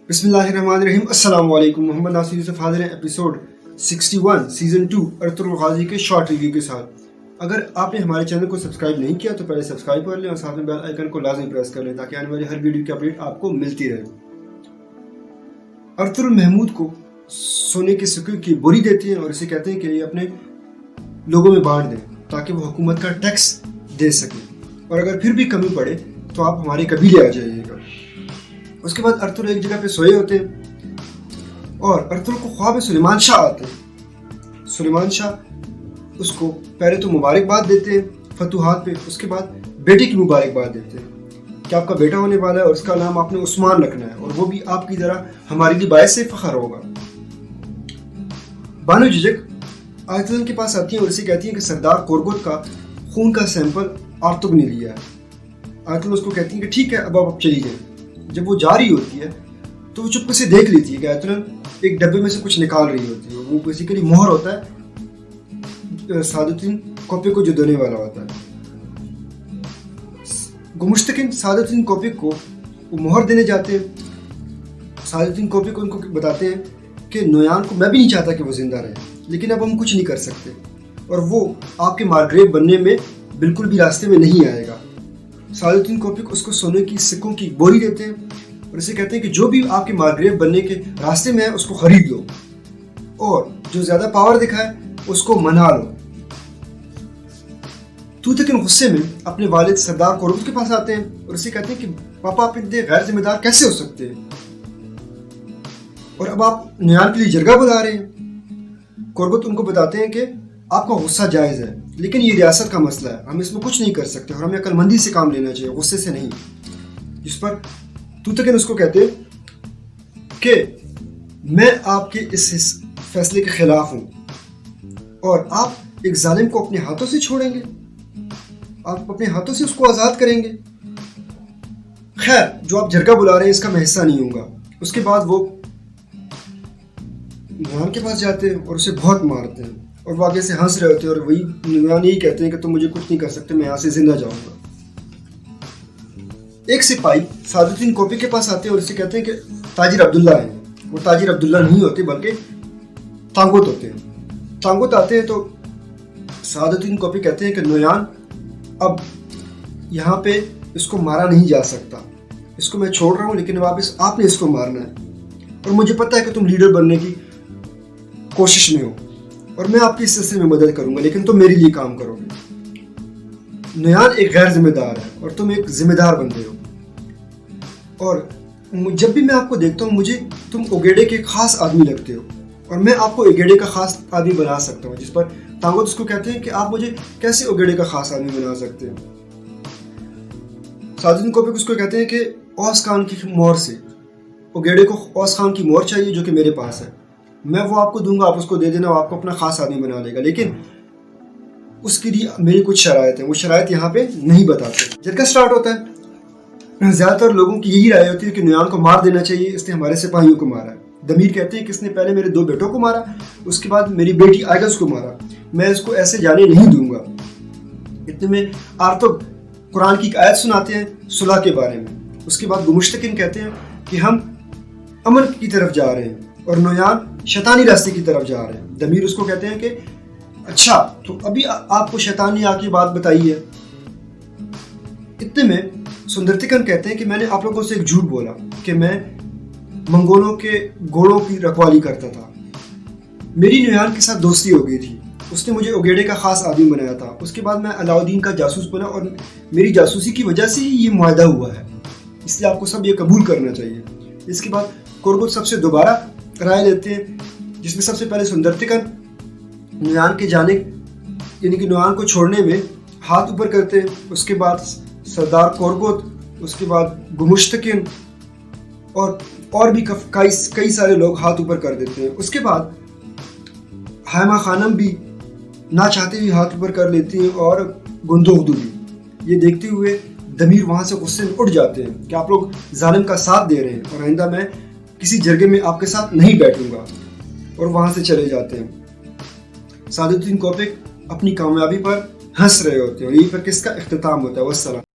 बिस्मिल्लाहिर्रहमानिर्रहीम। अस्सलाम वालेकुम। मोहम्मद नासिर यूसुफ हाजिर हैं एपिसोड 61 सीज़न 2 अर्तुगरुल गाज़ी के शॉर्ट रिव्यू के साथ। अगर आपने हमारे चैनल को सब्सक्राइब नहीं किया तो पहले सब्सक्राइब कर लें और साथ में बेल आइकन को लाजमी प्रेस कर लें ताकि आने वाली हर वीडियो की अपडेट आपको मिलती रहे। अर्तुगरुल महमूद को सोने के सिक्के की बोरी देते हैं और इसे कहते हैं कि ये अपने लोगों में बांट दें ताकि वो हुकूमत का टैक्स दे सकें, और अगर फिर भी कमी पड़े तो आप हमारे कबीले आ जाइएगा। उसके बाद अर्तुगरुल एक जगह पे सोए होते हैं और अर्तुगरुल को ख्वाब में सुलेमान शाह आते हैं। सुलेमान शाह उसको पहले तो मुबारकबाद देते हैं फतूहात पे, उसके बाद बेटे की मुबारकबाद देते हैं कि आपका बेटा होने वाला है और उसका नाम आपने उस्मान रखना है और वो भी आपकी तरह हमारे लिए बायस से फख्र होगा। बानो झिझक आयतुल्लाह के पास आती हैं और इसे कहती हैं कि सरदार कोरगुत का खून का सैंपल अर्तुगरुल ने लिया है। आयतुल्लाह उसको कहती हैं कि ठीक है, अब आप चली जाएं। जब वो जा रही होती है तो वो चुपके से देख लेती है कि आयतुल्लाह एक डब्बे में से कुछ निकाल रही होती है। वो बेसिकली मोहर होता है सादुद्दीन कोपिक को जो देने वाला होता है। गुमुश्तकिन सादुद्दीन कोपिक को वो मोहर देने जाते हैं। सादुद्दीन कोपिक उनको बताते हैं कि नोयान को मैं भी नहीं चाहता कि वो जिंदा रहे, लेकिन अब हम कुछ नहीं कर सकते और वो आपके मार्ग्रेव बनने में बिल्कुल भी रास्ते में नहीं आएगा। सादुद्दीन कोपिक उसको सोने की सिक्कों की बोरी देते हैं और इसे कहते हैं कि जो भी आपके मार्ग्रेव बनने के रास्ते में है उसको खरीद लो और जो ज्यादा पावर दिखाए उसको मना लो। तूतकिन गुस्से में अपने वालिद सरदार कोरगुत के पास आते हैं और इसे कहते हैं कि पापा आप इतने गैर जिम्मेदार कैसे हो सकते हैं और अब आप नयान के लिए जरगा बुला रहे हैं। कोरगुत उनको बताते हैं कि आपका गुस्सा जायज़ है, लेकिन ये रियासत का मसला है, हम इसमें कुछ नहीं कर सकते और हमें अक्लमंदी से काम लेना चाहिए, गुस्से से नहीं। जिस पर तूतकिन उसको कहते हैं कि मैं आपके इस फैसले के खिलाफ हूँ और आप एक जालिम को अपने हाथों से छोड़ेंगे, आप अपने हाथों से उसको आज़ाद करेंगे। खैर, जो आप जरगा बुला रहे हैं इसका मैं हिस्सा नहीं हूँगा। उसके बाद वो नयान के पास जाते हैं और उसे बहुत मारते हैं और वो आगे से हंस रहे होते हैं और वही नयान यही कहते हैं कि तुम मुझे कुछ नहीं कर सकते, मैं यहाँ से जिंदा जाऊंगा। एक सिपाही सादुद्दीन कोपिक के पास आते हैं और उसे कहते हैं कि ताजिर अब्दुल्ला हैं। वो ताजिर अब्दुल्ला नहीं होते बल्कि तांगुत होते हैं। तांगुत आते हैं तो सादुद्दीन कोपिक कहते हैं कि नयान अब यहाँ पे इसको मारा नहीं जा सकता, इसको मैं छोड़ रहा हूँ, लेकिन वापस आपने इसको मारना है और मुझे पता है कि तुम लीडर बनने की कोशिश में हो और मैं आपकी इस सिलसिले में मदद करूंगा, लेकिन तुम मेरे लिए काम करोगे। नयान एक गैर जिम्मेदार है और तुम एक जिम्मेदार बंदे हो और जब भी मैं आपको देखता हूँ मुझे तुम ओगेडे के खास आदमी लगते हो और मैं आपको ओगेडे का खास आदमी बना सकता हूँ। जिस पर तांगुत उसको कहते हैं कि आप मुझे कैसे ओगेडे का खास आदमी बना सकते हो। सादुद्दीन कोपिक उसको कहते हैं कि औस खान की मोहर से ओगेडे को औस खान की मोहर चाहिए जो कि मेरे पास है, मैं वो आपको दूंगा, आप उसको दे देना, वो आपको अपना खास आदमी बना लेगा, लेकिन उसके लिए मेरी कुछ शराइत है, वो शराइत यहाँ पे नहीं बताते। जरगा स्टार्ट होता है। ज्यादातर लोगों की यही राय होती है कि नयान को मार देना चाहिए, इसने हमारे सिपाहियों को मारा है। दमीर कहते हैं कि इसने पहले मेरे 2 बेटों को मारा, उसके बाद मेरी बेटी आयगस को मारा, मैं इसको ऐसे जाने नहीं दूंगा। इतने में आर्तुग कुरान की एक आयत सुनाते हैं सुलह के बारे में। उसके बाद गुमुश्तकिन कहते हैं कि हम अमन की तरफ जा रहे हैं और नयान शैतानी रास्ते की तरफ जा रहे हैं। दमीर उसको कहते हैं कि अच्छा, तो अभी आपको शैतानी आके बात बताई है। इतने में सुंदरतिकन कहते हैं कि मैंने आप लोगों से एक झूठ बोला कि मैं मंगोलों के घोड़ों की रखवाली करता था। मेरी नयान के साथ दोस्ती हो गई थी, उसने मुझे ओगेडे का खास आदमी बनाया था। उसके बाद मैं अलाउद्दीन का जासूस बना और मेरी जासूसी की वजह से ही ये मुआहदा हुआ है, इसलिए आपको सब ये कबूल करना चाहिए। इसके बाद कोरगुत सबसे दोबारा राय लेते हैं, जिसमें सबसे पहले सुंदरतिकन नयान के जाने यानी कि नयान को छोड़ने में हाथ ऊपर करते हैं। उसके बाद सरदार कोरगुत, उसके बाद गुमुश्तकिन और भी कई सारे लोग हाथ ऊपर कर देते हैं। उसके बाद हायमा खानम भी ना चाहते हुए हाथ ऊपर कर लेती हैं और गुंदोगदू भी। ये देखते हुए दमीर वहाँ से गुस्से में उठ जाते हैं कि आप लोग जालिम का साथ दे रहे हैं और आइंदा मैं किसी जरगे में आपके साथ नहीं बैठूंगा, और वहाँ से चले जाते हैं। सादुद्दीन कोपिक अपनी कामयाबी पर हंस रहे होते हैं और यहीं पर किसका इख्तिताम होता है। वस्सलाम।